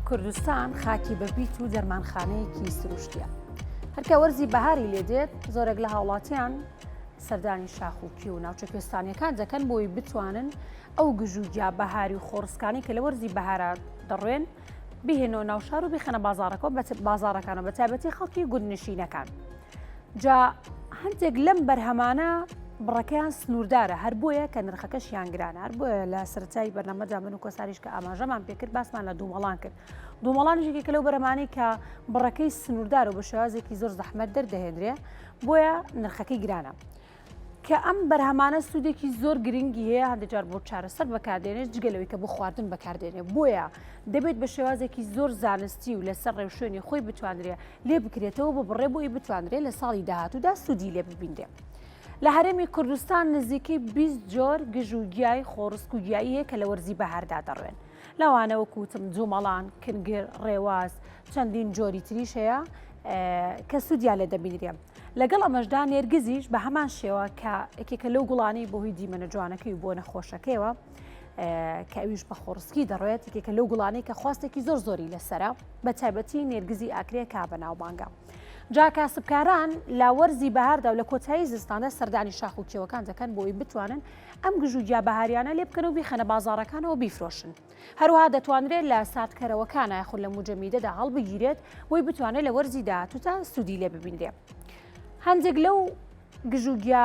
کوردستان خاکی بەبیت و دەرمانخانەیەکی سروشتیە. هەرکە وەرزی بەهاری لێ دێت زۆرێک لە هاوڵاتیان سەردانی شاخوکی و ناوچە کوێستانیەکان دەکەن بۆی بتوانن ئەو گژوگیا بەهاری و خۆڕسکانی کە لە وەرزی بەهارە دەڕوێن بهێنەوە ناو شار و بخەنە بازارەکانە بە تایبەتی خەڵکی گوندنشینەکان. جا هەندێک لەم بەرهەمانە بڕەکەیان سنووردارە هەر بۆیە کە نرخەکەشیان گرانە، هەر بۆیە لە سەرەتای بەرنامەدا من و کۆساریش کە ئاماژەمان پێکرد باسمان لە دوومەڵان کرد. دوومەڵانێکی کە لەو بەرهەمانەی کە بڕەکەی سنووردار و بە شێوازێکی زۆر زەحمەت دەردەهێنرێ بۆیە نرخەکەی گرانە. کە ئەم بەرهەمانە سوودێکی زۆر گرنگی هەیە هەندێک جار بۆ چارەسەر بەکاردێنێت جگەلەوەی کە بۆ خواردن بەکاردێنێت، بۆیە دەبێت بە شێوازێکی زۆر زانستی و لەسەر ڕێوشێنی خۆی بتوانرێ لێ بکرێتەوە بە بڕێ بۆی بتوانرێت لە ساڵی داهاتوودا سوودی لێ ببیندێ. لە هەرێمی کوردستان نزیکەی 20 جۆر گژوگیای خۆڕسک و گیایی هەیە کە لە وەرزی بەهاردا دەڕوێن. لەوانەوە کوتم جوومەڵان، کنگر، ڕێواز، چەندین جۆری تریش هەیە کە سوودیان لێ دەبینرێ. لەگەڵ ئەمەشدا نێرگزیش بە هەمان شێوە کە یەکێکە لەو گوڵانەی بۆ هۆی دیمەنە جوانەکەی و بۆ نەخۆشەکەیەوە کە ئەویش بە خۆڕسکی دەڕوێت، یەکێکە لەو گوڵانەی کە خواستێکی زۆر زۆری لەسەرە بە تایبەتی نێرگزی ئاکرێ کا بە ناوبانگە. جا کاسبکاران لا وەرزی بەهاردا و لە کۆتایی زستاندا سەردانی شاخ و کێوەکان دەکەن بۆی بتوانن ئەم گژوگیا بەهاریانە لێ بکەن و بیخەنە بازارەکانەوە بیفرۆشن. هەروەها دەتوانرێت لە ساتکەرەوەکانە یاخود لە موجەمیدەدا هەڵبگیرێت بۆی بتوانێت لە وەرزی داهاتوودا سوودی لێ ببیندێ. هەندێک لەو گژوگیا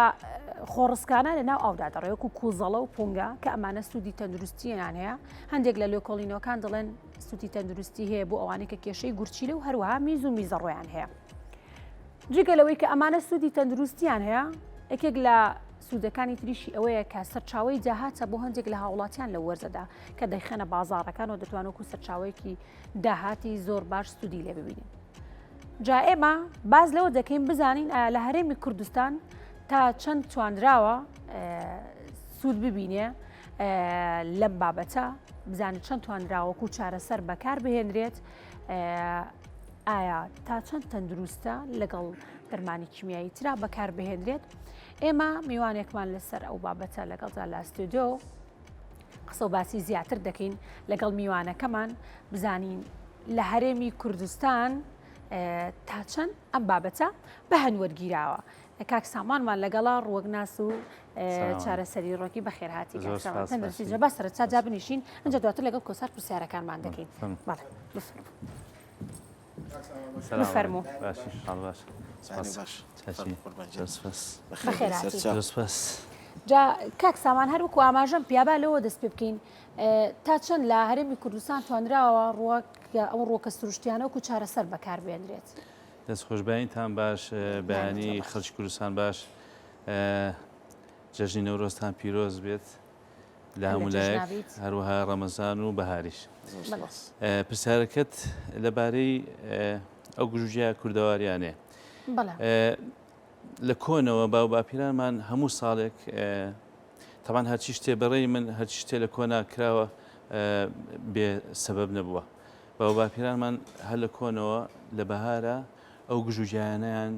خۆڕسکانە لە ناو ئاودا دەڕێ وەکو کووزەڵە و پونگە کە ئەمانە سوودی تەندروستییان هەیە. هەندێک لە لێکۆڵینەوەکان دەڵێن سوودی تەندروستی هەیە بۆ ئەوانەی کە کێشەی گورچیلە و هەروەها میز و میزەڕۆیان هەیە. جگەلەوەی کە ئەمانە سوودی تەندروستیان هەیە، یەکێک لە سوودەکانی تریشی ئەوەیە کە سەرچاوی داهاتە بۆ هەندێک لە هاوڵاتیان لە وەرزەدا کە دەیخەنە بازارەکان و دەتوانوەکو سەرچاوەیەکی داهاتی زۆر باش سوودی لێ ببینین. جا ئێمە باز لەوە دەکەین بزانین ئایا لە هەرێمی کوردستان تا چەند توانراوە سوود ببینێ لەم بابەتە، بزانێت چەند توانراوەکو چارەسەر بەکار بهێنرێت، ئایا تا چەند تەندروستە لەگەڵ دەرمانی کیمیایی ترا بەکار بهێنرێت. ئێمە میوانێکمان لەسەر ئەو بابەتە لەگەڵدا لە ئەستودیۆ قسە و باسی زیاتر دەکەین لەگەڵ میوانەکەمان بزانین لە هەرێمی کوردستان تا چەند ئەم بابەتە بە هەنوەرگیراوە. کاک سامانمان لەگەڵا ڕوەگناس و چارەسەری ڕۆکی بەخێر هاتی بە سەرەتا جا بنیشین ئەنجا دواتر لەگەڵ کۆسار پرسیارەکانمان دەکەین. بفەرموو. جا کاک سامان هەروەکو ئاماژەم پیابا لەوە دەست پێ بکەین تا چەند لە هەرێمی کوردستان توانراوە ئەو ڕۆکە سروشتیانە وەکو چارەسەر بەکار بێنرێت. دەستخۆشبینتان باش، بەیانی خەڵکی کوردستان باش، جەژنی نەورۆزتان پیرۆز بێت لە هەمولایەک، هەروەها ڕەمەزان و بەهاریش. پرسیارەکەت لەبارەی ئەو گژوگیا کوردەواریانێ لە کۆنەوە باو باپیرانمان هەموو ساڵێک تەمان هەرچی شتێ بەڕێی من هەرچی شتێ لە کۆنا کراوە بێ سەبەب نەبووە. باو باپیرانمان هەر لە کۆنەوە لە بەهارە ئەو گژوگیانەیان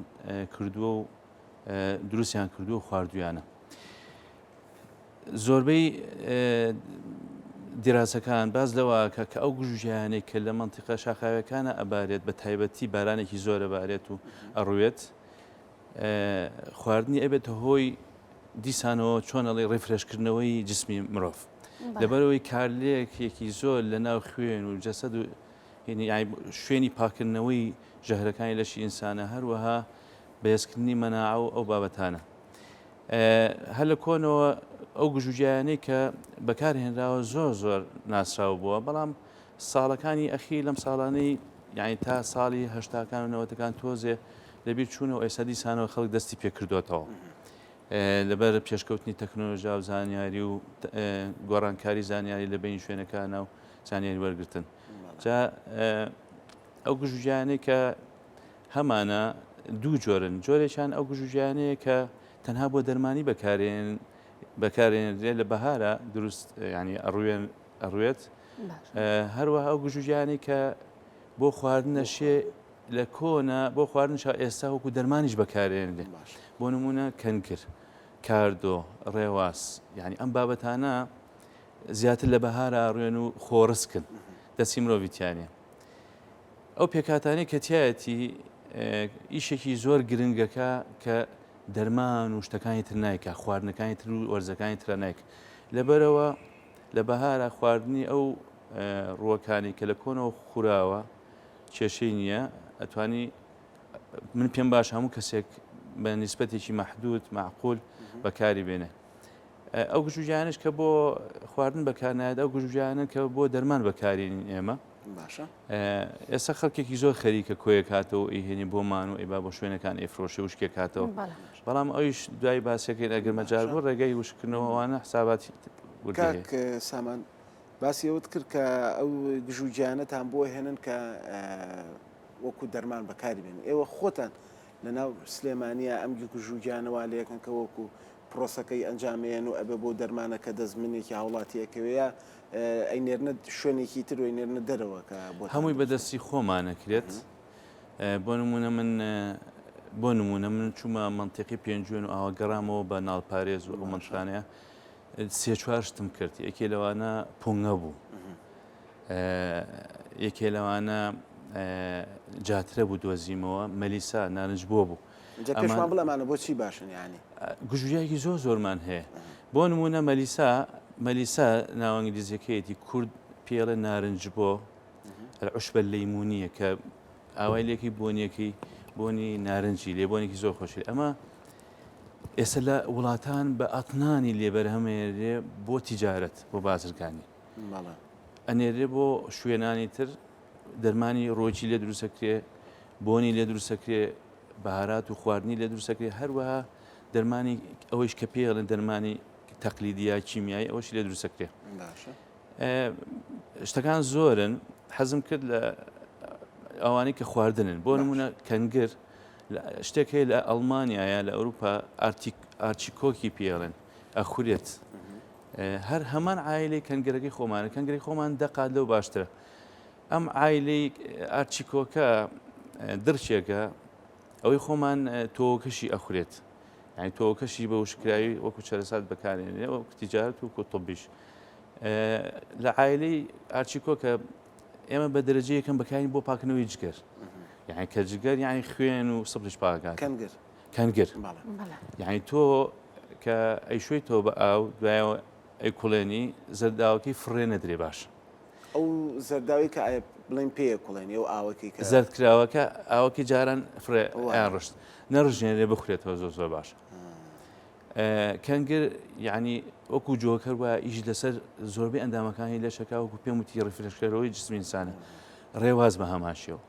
کردووە و دروستیان کردووە و خواردویانە. زۆربەی دیراسەکان باز لەوە کە ئەو گژوگیانەی کە لە مەنتیقە شاخاوەکانە ئەبارێت بە تایبەتی بارانێکی زۆر ئەبارێت و ئەڕوێت، خواردنی ئەبێتە هۆی دیسانەوە چۆنەڵی ڕێفرێشکردنەوەی جسمی مرۆڤ. لەبەرەوەی کارلەیەکێکی زۆر لە ناو خوێن و جەسەد و شوێنی پاکردنەوەی ژەهرەکانی لەشی ئینسانە، هەروەها بەهێزکردنی مەناعە و ئەو بابەتانە. هەر لە کۆنەوە ئەو گژوگیانەی کە بەکارهێنراوە زۆر ناسراو بووە، بەڵام ساڵەکانی ئەخیر لەم ساڵانەی یعنی تا ساڵی هەشتاکان و نەوەتەکان تۆزێ لەبیر چوونەوە ئێستا دیسانەوە خەڵک دەستی پێکردوێتەوە لەبەر پێشکەوتنی تەکنۆلۆژیا و زانیاری و گۆڕانکاری زانیاری لە بین شوێنەکانە و زانیاری وەرگرتن. جا ئەو گژوگیانەی کە هەمانە دوو جۆرن، جۆرێکیان ئەو گژوگیانەیە کە تەنها بۆ دەرمانی بەکارێنرێت لە بەهارە دروست ینی ئەڕوێت، هەروەها ئەو گژوگیانەی کە بۆ خواردنە شێ لە کۆنا بۆ خواردنش ئێستا وەکو دەرمانیش بەکارێنرێت. بۆ نمونە کەنکر، کاردۆ، ڕێواس، یعنی ئەم بابەتانە زیاتر لە بەهارە ئەڕوێن و خۆڕسکن، دەستی مرۆڤیتیانێ. ئەو پێکاتانی کە تایەتی ئیشێکی زۆر گرنگەکە کە دەرمان و شتەکانی تر نایکە خواردنەکانی تر و وەرزەکانی ترە نایک لەبەرەوە لە بەهارە خواردنی ئەو ڕووەکانی کە لە کۆنەوە خوراوە کێشەی نییە ئەتوانی من پێم باش هەموو کەسێک بە نیسبەتێکی مەحدود معقول بەکاری بێنێ ئەو گژوجیانش کە بۆ خواردن بەکارنایێت ئەو گژوجیانە کە بۆ دەرمان بەکارین ئێمە باشە ئێستا خەڵکێکی زۆر خەریکە کۆیە کاتەوە ئیهێنی بۆمان و ئێبا بۆ شوێنەکان ئەیفرۆشە وشکێ کاتەوە بەڵام ئەویش دوای باسەکەین ئەگەر مەجار بۆ ڕێگەی وشکردنەوەوانە حساباتی کاک سامان باسی ئەوت کرد کە ئەو گژوجیانەتان بۆ هێنن کە وەکو دەرمان بەکاری بێن ئێوە خۆتان لەناو سلێمانیە ئەم گژوجیانەوە لەکەن کە وەکو پرۆسەکەی ئەنجامێن و ئەبێ بۆ دەرمانەکە دەستمنێکی هاوڵاتیەکەوەیە ئەینێرنە شوێنێکی تر وێنێرنە دەرەوە کە هەمووی بەدەستی خۆمانەکرێت بۆ نمونە من چوومە منتیقی پێنجوێن و ئاوا گەڕامەوە بە ناڵپارێز و ئەو منشانەیە سێ چوار شتم کرد یەکێ لەوانە پۆنگە بوو یەکێ لەوانە جاترە بوو دۆزیمەوە مەلیسا نارنج بۆ بوو پێشمان بڵێمانە بۆچی باشن ینی گژوجیایکی زۆرمان هەیە بۆ نمونە مەلیسا ناوەنگلیزیەکەیەتی کورد پێڵە نارنج بۆ عشبە لەیمونیە کە ئاوای لێکی بۆنیەکەی بۆنی نارنجی لێبوونێکی زۆر خۆشی ئەمە ئێستا لە وڵاتان بە ئەتنانی لێبەرهەمێنێ بۆ تیجارەت بۆ بازرگانی ئەنێرێ بۆ شوێنانی تر دەرمانی ڕۆجی لێ دروستەکرێ بۆنی لێ دروستەکرێ بەهارات و خواردنی لێ دروستەکرێ هەروەها دەرمانی ئەوەش کە پێڵن دەرمانی تەقلیدیە کیمیایی ئەوەش لێ دروستەکرێ شتەکان زۆرن حەزم کرد لە ئەوانەی کە خواردنن بۆ نمونە کەنگر شتێک هەیە لە ئەڵمانیایە لە ئەوروپا ئارچیکۆکی پێڵێن ئەخورێت هەر هەمان عایلەی کەنگەرەکەی خۆمانە کەنگەری خۆمان دەقات لەو باشترە ئەم عایلەی ئارچیکۆکە درچێکە ئەوەی خۆمان تۆکەشی ئەخورێت یعنی تۆکەشی بە وشکراوی وەکو چەرەسات بەکارێنێ وەکو تیجارەت و کۆتۆبیش لە عایلەی ئارچیکۆ کە ئێمە بە دەرەجە یەکەم بەکارین بۆ پاکردنەوەی جگەر یعنی کە جگەر یعنی خوێن و سەبلش پاکات کەنگر یعنی تۆ کە ئەیشوێتەوە بە ئاو دوایەوە ئەیکوڵێنی زەرداوەکەی فڕێ نەدرێ باش ئەو زەرداوی کە بڵێن پێە کوڵێنی ئەو ئاوەکەی کە زەردکراوەکە ئاوەکی جاران فرێیان ڕشت نەڕژێنێ بخورێتەوە زۆر باشە کەنگر یعنی وەکو جۆکەر وە ئیش لەسەر زۆربەی ئەندامەکانی لەشەکە وەکو پێم وتی ڕفرشکەرەوەی جسمی ئینسانە ڕێواز بە هەماشیەوە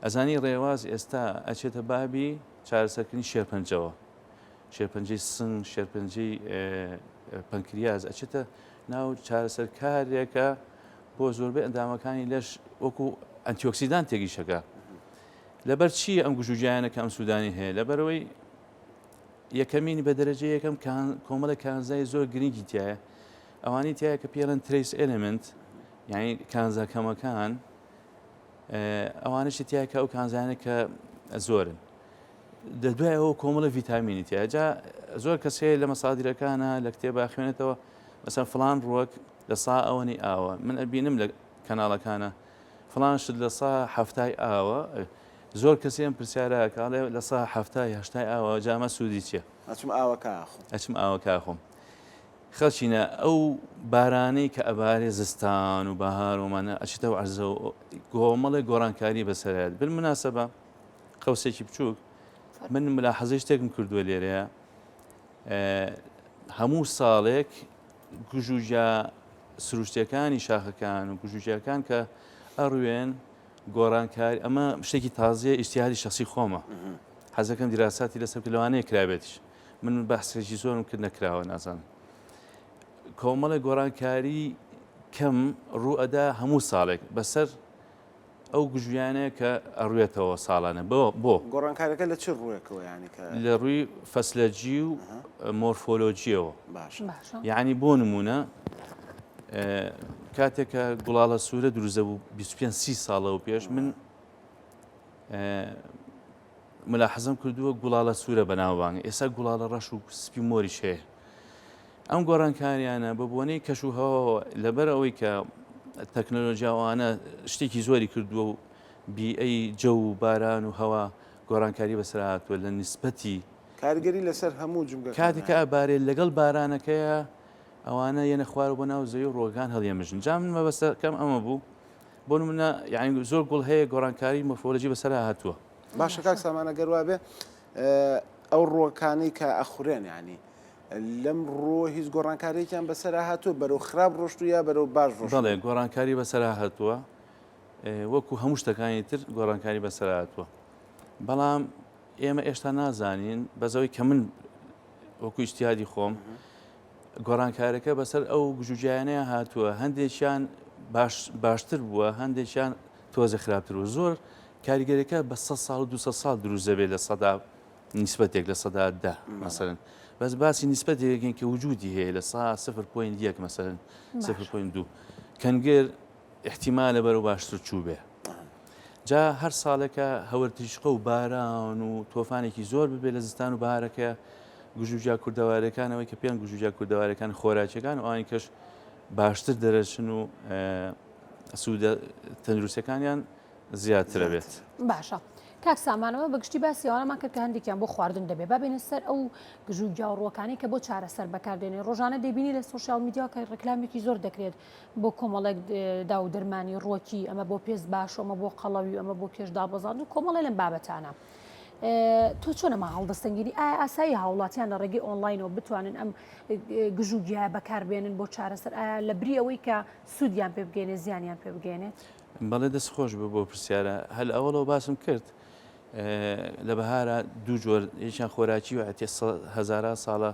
ئەزانی ڕێواز ئێستا ئەچێتە بابی چارەسەرکردنی شێرپەنجەوە شێرپەنجەی سنگ شێرپەنجەی پەنکریاز ئەچێتە ناو چارەسەرکارێکە بۆ زۆربەی ئەندامەکانی لەش وەکو ئەنتیۆکسیدان تێگیشەکە لەبەر چی ئەم گژوجیانە کە ئەم سوودانی هەیە لەبەرەوەی یەکەمینی بە دەرەجە یەکەم کۆمەڵە کانزای زۆر گرنگی تایە ئەوانی تایە کە پێڵەن تریس ئێلمنت یعنی کانزاکەمەکان ئەوانشی تایە کە ئەو کانزانە کە زۆرن دوای ئەوە کۆمەڵە ڤیتامینی تایە جا زۆر کەسەیە لە مەسادیرەکانە لە کتێبا خوێنێتەوە مەسەن فڵان ڕووەک لە سا ئەوەنی ئاوە من ئەبینم لە کەناڵەکانە فڵان شت لە سا هەفتای ئاوە زۆر کەسیان پرسیارە کاڵێ لە سا هەفتای هەشتای ئاوە جامە سوودی چییە؟ ئەچم ئاوەکە خۆم خەڵچینە ئەو بارانەی کە ئەبارێ زستان و بەهار ومانە ئەچێتەوە عەرزە و گۆمەڵی گۆڕانکاری بەسەرایەت بالمناسەبە قەوسێکی بچووک من ملاحەزەی شتێکم کردووە لێرەیە هەموو ساڵێک گژوجیا سروشتیەکانی شاخەکان و گژوجیەکان کە ئەڕوێن گۆڕانکاری ئەمە شتێکی تازیە ئیشتیهادی شخصی خۆمە حەزەکەم دیراساتی لەسەر لەوانەیە کرابێتیش من بەحسێکی زۆرم کرد نەکراوە نازانم کۆمەڵی گۆڕانکاری کەم ڕوئەدا هەموو ساڵێک بەسەر ئەو گژویانەیە کە ئەڕوێتەوە ساڵانە بۆ گۆڕانکاریەکە لە چ ڕوویەکەوە یانیکە لە ڕووی فەسلەجی و مۆرفۆلۆجیەوە یعنی بۆ نمونە کاتێکە گوڵاڵە سوورە دروزە بوو 25 ساڵەوە پێش من ملاحەزەم کردووە گوڵاڵە سوورە بەناوبانگە ئێستا گوڵاڵە ڕەش و سپی مۆریش هەیە ئەم گۆڕانکاریانە بە بۆنەی کەش و هەواوە لەبەر ئەوەی کە تەکنۆلۆژیاوانە شتێکی زۆری کردووە و بیئەی جە و باران و هەوا گۆڕانکاری بەسەرهاتووە لە نیسبەتی کارگەری لەسەر هەموو جمگە کاتێکە ئەبارێت لەگەڵ بارانەکەیە ئەوانە یەنە خوار بۆ ناو زەوی و ڕۆگان هەڵێمەژن جام من مەبەستەکەم ئەمە بوو بۆ نمونە یعنی زۆر گوڵ هەیە گۆڕانکاری مۆرفۆلۆژی بەسەر هاتووە باشە کاک سامانە گەروا بێ ئەو ڕۆکانی کە ئەخورێن ینی لەم ڕۆ هیچ گۆڕانکاریان بەسەر هاتووە بەرەو خراپ ڕۆشت یا بەرەو باش ڕۆژ بەڵێ گۆڕانکاری بەسەر هاتووە وەکو هەموو شتەکانی تر گۆڕانکاری بەسەر هاتووە بەڵام ئێمە ئێشتا نازانین بەزەوەی کە من وەکو ئیشتیادی خۆم گۆڕانکارەکە بەسەر ئەو گژوجیانەیە هاتووە هەندێکیان باشتر بووە هەندێکیان تۆزە خراپتر و زۆر کاریگەریەکە بە 100 ساڵ و 200 ساڵ دروست دەبێت لە سەدا نیسبەتێک لە سەدادا مەسەرن بەس باسی نیسبەتێکین کە وجودی هەیە لە 0.1 مەسەرن 0.2 کەنگەر احتیمالە بەرەو باشتر چوو بێ جا هەر ساڵێکە هەوەرتیشقە و باران و تۆفانێکی زۆر ببێت لە زستان و بەهارەکە گژوجیا کوردەوارەکانەوەی کە پێیان گژوجیا کوردەوارەکان خۆراکیەکان و ئەوانی کەش باشتر دەرەچن و سوودە تەندروستەکانیان زیاترە بێت باشە کاک سامانەوە بەگشتی باسیەوەمان کرد کە هەندێکیان بۆ خواردن دەبێت بابێنە سەر ئەو گژوجیا و ڕۆکانی کە بۆ چارەسەر بەکاردێنێ ڕۆژانە دەبینی لە سوۆشیال میدیا کە ڕێکلامێکی زۆر دەکرێت بۆ کۆمەڵێک دا و دەرمانی ڕۆکی ئەمە بۆ پێست باش ئەمە بۆ قەڵەوی ئەمە بۆ کێشدا بەزان و کۆمەڵی لەم بابەتانە تۆ چۆنەما هەڵدەستەنگیری ئایا ئاسایی هاوڵاتیان لە ڕێگەی ئۆنلاینەوە بتوانن ئەم گژوگیا بەکاربێنن بۆ چارەسەر ئایا لە بری ئەوەی کە سوودیان پێ بگەێنێ زیانیان پێ بگەێنێت بەڵێ دەست خۆش بوو بۆ پرسیارە هەل ئەوڵەوە باسم کرد لە بەهارە دوو جۆر یەکیان خۆراکی و ئەتێ هەزارە ساڵە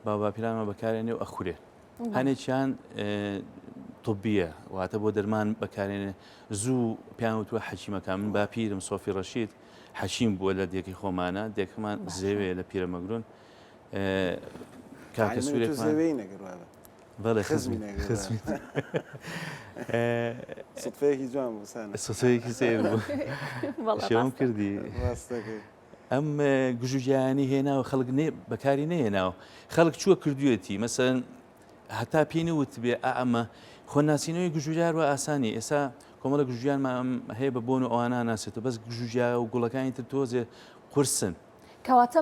باپیرانمە بەکارێنێ و ئەخورێ هەنێکیان طبیە واتە بۆ دەرمان بەکارێنێ زوو پیان وتووە حەکیمەکان من باپیرم سۆفی ڕەشید حەکیم بووە لە دێکی خۆمانە دێکمان زێوێ لە پیرەمەگرون کاکە سوورێکمان بەڵێ خزمی سفەیەکی جوان بوو سۆسەیەکی سێر بوو شێوم کردی ئەم گژوجیانی هێناوە خەڵک بەکاری نەهێناوە خەڵک چووە کردوێتی مەسەن هەتا پێی وت بێ ئەمە خۆناسینەوەی گژوجار وە ئاسانی ئێستا کۆمەڵە گژوجیانمان هەیە بە بۆن و ئەوانە ناسێتەوە بەس گژوجیا و گوڵەکانی تر تۆزێ قورسن کەواتە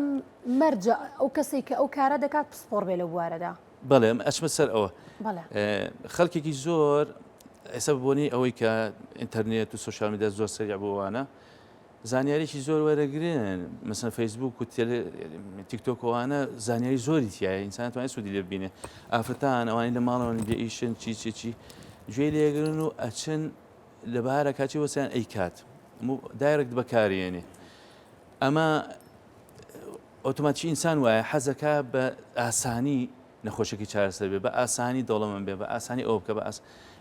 مەرجە ئەو کەسێک کە ئەو کارە دەکات پسپۆڕ بێ لە بوارەدا بەڵێ ئەچمە سەر ئەوە خەڵکێکی زۆر ئێستا بۆنی ئەوەی کە ئینتەرنێت و سوۆشیال میدیا زۆر سەریع بۆوانە زانیاریی زۆر وەرەگرن مەسەن فەیسبوک و تیکتۆکەوانە زانیاری زۆری تایە ئینسان توانێت سوودی لێ ببینێ ئافرەتان ئەوانی لە ماڵەوەن بێ ئیشن چی گوێ لێگرن و ئەچن لە بەهارە کاچی وەسییان ئەیکات دایرەکت بەکارێنێ ئەمە ئۆتۆماتی ئینسان وایە حەزەکە بە ئاسانی نەخۆشێکی چارەسەر بێ بە ئاسانی دەوڵەمەند بێ بە ئاسانی ئەو بکە بە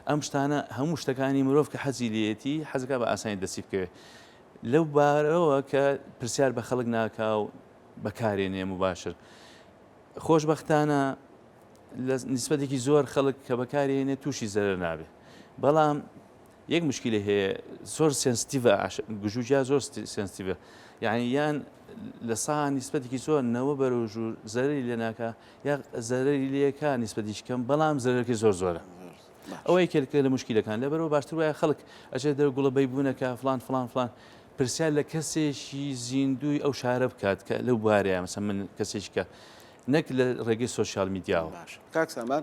ئەم شتانە هەموو شتەکانی مرۆڤ کە حەزی لێتی حەزەکە بە ئاسانی دەستی بکەوێت لەو بارەوە کە پرسیار بە خەڵک ناکا و بەکارێنێ مباشر خۆشبەختانە لە نیسبەتێکی زۆر خەڵک کە بەکارێنێ تووشی زەرەر نابێ بەڵام یەک مشکلی هەیە زۆر سنسیتیڤە گژوجیا زۆر سنسیتیڤە یعنی یان لە سا نیسبەتێکی زۆر نەوە بەرەو ژوور زەرری لێ ناکە یا زەرری لێکە نیسبەتیش کەم بەڵام زەرەرەکەی زۆر زۆرە ئەوەی کێکە لە مشکلەکان لەبەرەوە باشتر وایە خەڵک ئەچێت دەرگوڵە بەیبوونەکە فلان پرسیار لە کەسێکی زیندوی ئەو شارە بکات کە لەو بارەیە مەسەن من کەسێککە نەک لە ڕێگەی سوۆشیال میدیاوە کاک سامان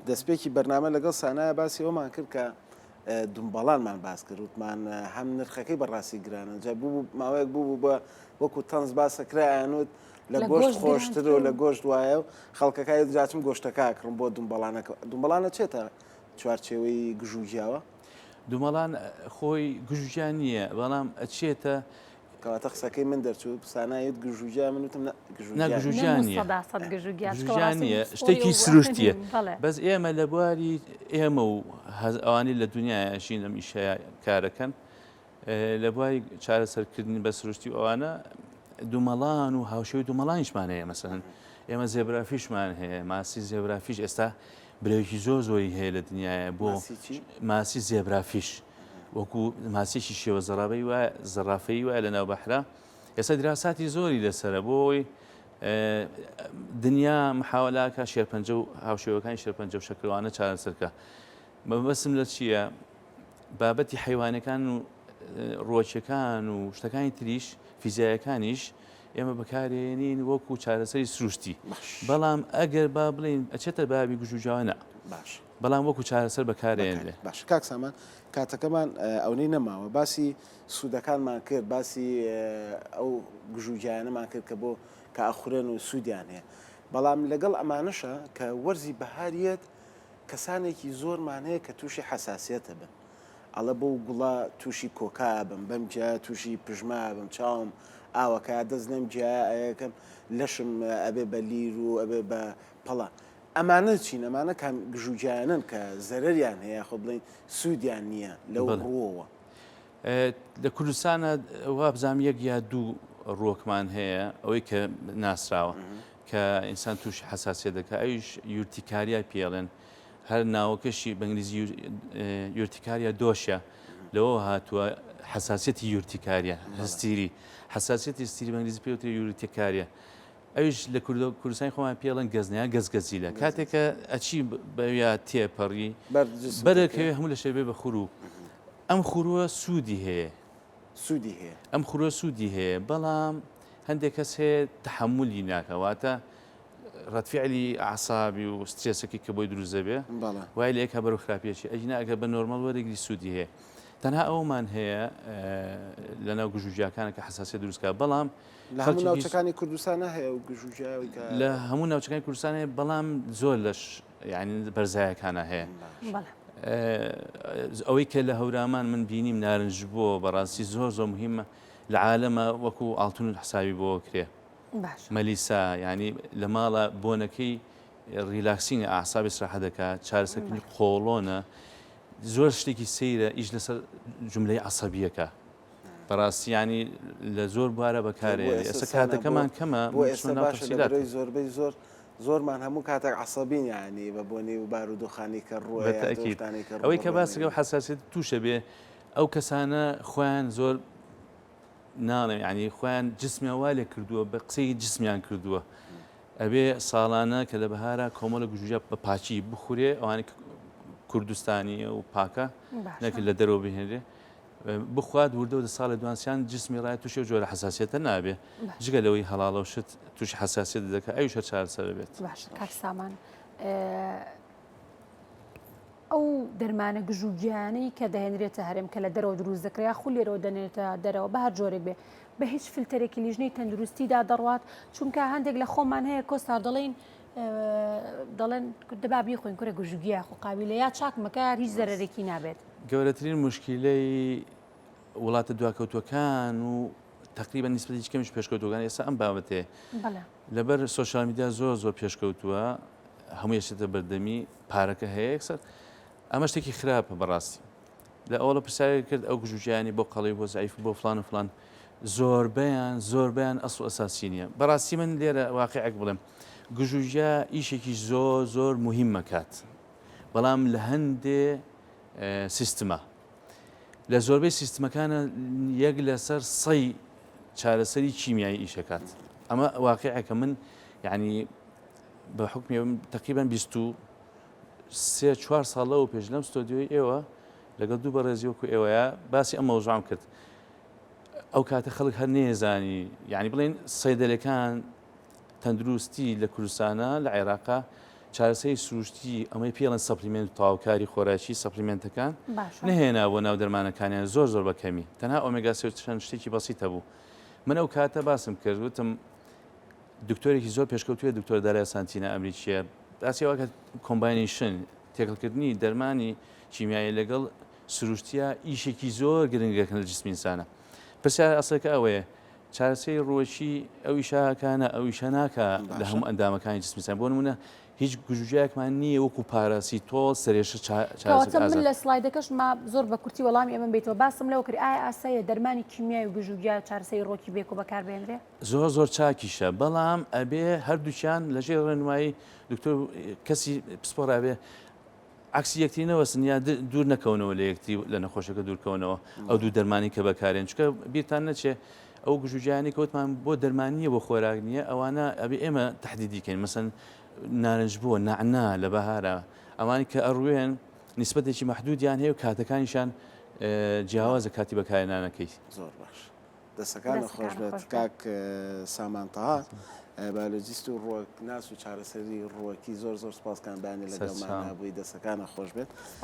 دەستپێکی بەرنامە لەگەڵ سانایە باسی ئەومان کرد کە دومبەڵانمان باس کرد وتمان هەم نرخەکەی بەڕاستی گرانە جا بوو ماوەیەک بوو بە وەکو تەنز باسەکرایانوت لە گۆشت خۆشتر و لە گۆشت وایە و خەڵکەکای دراچم گۆشتەکە کڕم بۆ دومبەڵانەکە دومبەڵانە چێتە چوارچێوەی گژوجیاوە دومەڵان خۆی گژوجیان نییە بەڵام ئەچێتە کەواتە قسەکەی من دەرچوو پسانایت گژوجیا من وتم گژوجیان نییە شتێکی سروشتیە بەس ئێمە لە بواری ئێمە و ئەوانی لە دنیاەشین لەم ئیشەیە کارەکەن لە بواری چارەسەرکردنی بە سروشتی ئەوانە دومەڵان و هاوشێوی دومەڵانیشمان هەیە مەسەن ئێمە زێبرافیشمان هەیە ماسی زێبرافیش ئێستا برەوێکی زۆر زۆری هەیە لە دنیاە بۆ ماسی زێبرافیش وەکو ماسیشی شێوە زەرافەی وایە لە ناو بەحرا ئێستا دراساتی زۆری لەسرە بۆی دنیا محاولاکە شێرپەنجە و هاوشێوەکانی شێرپەنجە و شەکرەوانە چارەسەرکە مەبەسم لە چییە بابەتی حیوانەکان و ڕۆچەکان و شتەکانی تریش فیزیایەکانیش ئێمە بەکارێنین وەکو چارەسەری سروشتی بەڵام ئەگەر با بڵین ئەچێتە بابی گژوجاوانە باش بەڵام وەکو چارەسەر بەکارێنێ باش کاک سامان کاتەکەمان ئەوەی نەماوە باسی سوودەکانمان کرد باسی ئەو گژوجیانەمان کرد کە بۆ کە ئەخورێن و سوودیان هەیە بەڵام لەگەڵ ئەمانەشە کە وەرزی بەهاریەت کەسانێکی زۆرمان هەیە کە تووشی حساسیەتە بن ئەڵە بۆ گوڵا تووشی کۆکا بم بەم جا تووشی پژما بم چاوم ئاوەکە دەست لەم جایەکەم لەشم ئەبێ بە لیر و ئەبێ بە پەڵا ئەمانە چین ئەمانە کام گژوجیانن کە زەرەریان هەیە خۆ بڵین سوودیان نییە لەو ڕۆوە لە کوردستانە وا بزانام یەک یا دوو ڕۆکمان هەیە ئەوەی کە ناسراوە کە ئینسان تووشی حساسیت دەکات ئەویش یورتیکاریا پێڵێن هەر ناوەکەشی بەنگلیزی یورتیکاریا دۆشە لەوە هاتووە حساسیەتی یورتیکاریا هەستیری حساسیەتی هەستیری بەنگلیزی پێوترێ یورتیکاریا ئەویش لە کوردستانی خۆمان پێڵەن گەزنەیە گەزگەزیلە کاتێکە ئەچی بەویا تێپەڕی بەرەکەوێ هەموو لە شەبێ بە خوڕوو ئەم خورووە سوودی هەیە سوودی هەیە ئەم خورووە سوودی هەیە بەڵام هەندێک کەس هەیە تحملی ناکەواتە ڕەتفعلی ئاسابی و سترێسەکەی کە بۆی دروست دەبێ وای لە یەکە بەرەو خراپێکی ئەجنا ئەگە بە نۆرمەڵ وەرەگری سوودی هەیە تەنها ئەومان هەیە لەناو گژوجیاکانە کە حساسیت دروستکە بەڵام لە هەموو ناوچەکانی کوردستانە هەیە و گژوجیاوی لە هەموو ناوچەکانی کوردستان هەیە بەڵام زۆر لەش یعنی بەرزایەکانە هەیە ئەوەی کە لە هەورامان من بینیم نارنج بۆ بەڕاستی زۆر زۆر مهمە لە عالەمە وەکو ئاڵتون حسابی بۆ کرێ مەلیسا ینی لە ماڵە بۆنەکەی ریلاکسینی ئاسابی سراحە دەکات چارەسەرکردنی قۆڵۆنە زۆر شتێکی سەیرە ئیش لەسەر جملەی عەسەبیەکە بەڕاستی ینی لە زۆر بوارە بەکارێنێ ئێستا کاتەکەمان کەمە بۆ ئێستا باشە لەبەرەوەی زۆربەی زۆرمان هەموو کاتێک عەسەبین یعنی بە بۆنەی و بارودۆخانی کە ڕووە ئەوەی کە باسەکە و حساسیت تووشە بێ ئەو کەسانە خۆیان زۆر ناڵێم ینی خۆیان جسمیان لێ کردووە بە قسەی جسمیان کردووە ئەبێ ساڵانە کە لە بەهارە کۆمەڵە گژوجە بە پاچی بخورێ ئەوانی کوردستانی و پاکە نەکرد لە دەرەوە بهێنرێ بخوات وردە ساڵی دوانسیان جسمی ڕای تووشی و جۆرە حساسیەتە نابێ جگە لەوەی هەڵاڵە و شت تووشی حساسیت دەکات ئەویش چارەسەر بێت کاک سامان ئەو دەرمانە گژوگیانەی کە دەهێنرێتە هەرێم کە لە دەرەوە دروست دەکرێت خول لێرەوە دەنێتە دەرەوە بە هەر جۆرێک بێ بە هیچ فیلتەرێکی لیژنەی تەندروستیدا دەڕوات چونکە هەندێک لە خۆمان هەیە کۆستا دەڵێن دەبا بیخۆین کورە گژوگیە خۆ قابلە یا چاکمەکە هیچ زەرێکی نابێت گەورەترین مشکلەی وڵاتە دواکەوتوەکان و تقریبا نیسبەتی هیچ کەمیش پێشکەوتوەکان ئێستا ئەم بابەتێ لەبەر سۆشیال میدیا زۆر پێشکەوتووە هەموو یەشێتە بەردەمی پارەکە هەیە یەکسەر ئەمە شتێکی خراپە بەڕاستی لە ئەوڵە پرسیاری کرد ئەو گژوجیانی بۆ قەڵی بۆ زعیف بۆ فلان و فلان زۆربیان ئەسڵ ئەساسی نییە بەڕاستی من لێرە واقعێک بڵێم گژوجیا ئیشێکی زۆر مهم مەکات بەڵام لە هەندێ سیستمە لە زۆربەی سیستمەکانە یەک لەسەر سەی چارەسەری کیمیایی ئیشەکات ئەمە واقعەکە من یعنی بە حکمی تقریبا 23-4 ساڵە و پێش لەم ستۆدیۆی ئێوە لەگەڵ دوو بەڕێزی وەکو ئێوەیە باسی ئەم مەوزوعم کرد ئەو کاتە خەڵک هەر نێزانی یعنی بڵێن سەیدەلەکان تەندروستی لە کوردستانە لە عێراقا چارەسەری سروشتی ئەمەی پێڵەن سەپلیمنت و تاواکاری خۆراکی سەپلیمنتەکان نهێنا بۆ ناو دەرمانەکانیان زۆر بەکەمی تەنها ئۆمێگا 3 چەند شتێکی بەسیتە بوو من ئەو کاتە باسم کرد وتم دکتۆرێکی زۆر پێشکەوتویە دکتۆر دارای سانتینە ئەمریکیە داسیەوەکە کۆمباینیشن تێکەڵکردنی دەرمانی کیمیایی لەگەڵ سروشتیە ئیشێکی زۆر گرنگەکەن لە جسمی ئینسانە پرسیار ئەسڵەکە ئەوەیە چارەسەی ڕۆژی ئەو ئیشاکانە ئەو ئیشە ناکە لە هەموو ئەندامەکانی جسمی ئینسان بۆ نمونە هیچ گژوجیەکمان نییە وەکو پاراسیتۆل سەرێشە من لە سلایدەکەش ما زۆر بە کورتی وەڵامی ئێمە بێتەوە باسم لەو کرد ئایا ئاساییە دەرمانی کیمیایی و گژوگیا چارەسەی ڕۆکی بێک و بەکاربێنرێ زۆر چاکیشە بەڵام ئەبێ هەردووچیان لەژێر ڕێنمایی دکتۆر کەسی پسپۆرابێ عکسی یەکترینەوە سنیا دوور نەکەونەوە لە یەکتی لە نەخۆشەکە دوورکەونەوە ئەو دوو دەرمانی کە بەکارێن چکە بیرتان نەچێ ئەو گژوجیانی کەوتمان بۆ دەرمانیە بۆ خۆراک نییە ئەوانە ئەبێ ئێمە تهدیدیکەین مەسەن نارنج بووە نعنا لە بەهارە ئەوانی کە ئەڕوێن نیسبەتێکی مەحدودیان هەیە و کاتەکانیشان جیاوازە کاتی بەکارهێنانەکەی. زۆر باش دەستەکانە خۆش بێت کاک سامانتەها بالۆجیست و ڕۆک ناس و چارەسەری ڕۆکی زۆر سپاسکان بانی لەگەڵمان هەبووی دەستەکانە خۆش بێت.